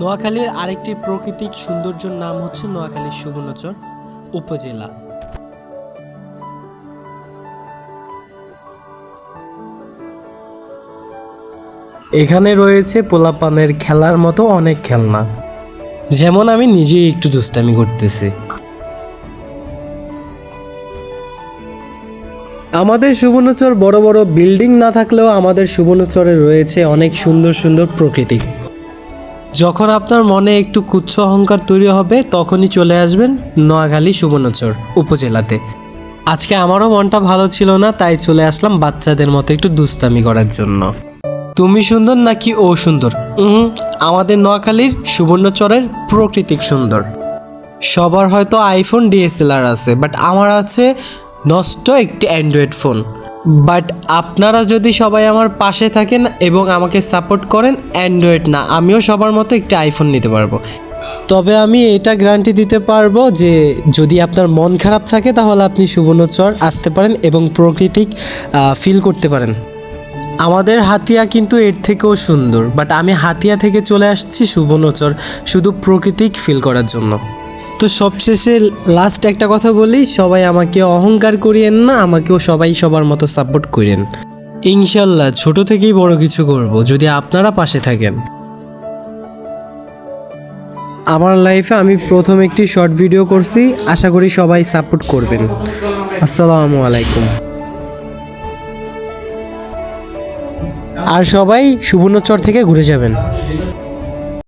নোয়াখালীর আরেকটি প্রাকৃতিক সৌন্দর্যের নাম হচ্ছে নোয়াখালীর সুবর্ণচর উপজেলা। এখানে রয়েছে পোলাপানের খেলার মতো অনেক খেলনা, যেমন আমি নিজেই একটু দুষ্টামি করতেছি। আমাদের সুবর্ণচর বড় বড় বিল্ডিং না থাকলেও আমাদের সুবর্ণচরে রয়েছে অনেক সুন্দর সুন্দর প্রকৃতি। যখন আপনার মনে একটু কুচ্ছ অহংকার তৈরি হবে তখনই চলে আসবেন নোয়াখালী সুবর্ণচর উপজেলাতে। আজকে আমারও মনটা ভালো ছিল না, তাই চলে আসলাম বাচ্চাদের মতো একটু দুষ্টামি করার জন্য। তুমি সুন্দর নাকি ও সুন্দর? আমাদের নোয়াখালীর সুবর্ণচরের প্রকৃতিক সুন্দর। সবার হয়তো আইফোন ডিএসএলআর আছে, বাট আমার আছে নষ্ট একটি অ্যান্ড্রয়েড ফোন। বাট আপনারা যদি সবাই আমার পাশে থাকেন এবং আমাকে সাপোর্ট করেন, অ্যান্ড্রয়েড না, আমিও সবার মতো একটি আইফোন নিতে পারবো। তবে আমি এটা গ্যারান্টি দিতে পারবো যে যদি আপনার মন খারাপ থাকে তাহলে আপনি সুবর্ণচর আসতে পারেন এবং প্রকৃতিক ফিল করতে পারেন। আমাদের হাতিয়া কিন্তু এর থেকেও সুন্দর, বাট আমি হাতিয়া থেকে চলে আসছি সুবর্ণচর শুধু প্রকৃতিক ফিল করার জন্য। তো সবশেষে লাস্ট একটা কথা বলি, সবাই আমাকে অহংকার করিয়েন না, আমাকেও সবাই সবার মতো সাপোর্ট করেন। ইনশাল্লাহ ছোট থেকেই বড় কিছু করব যদি আপনারা পাশে থাকেন। আমার লাইফে আমি প্রথম একটি শর্ট ভিডিও করছি, আশা করি সবাই সাপোর্ট করবেন। আসসালামু আলাইকুম। আর সবাই সুবর্ণচর থেকে ঘুরে যাবেন।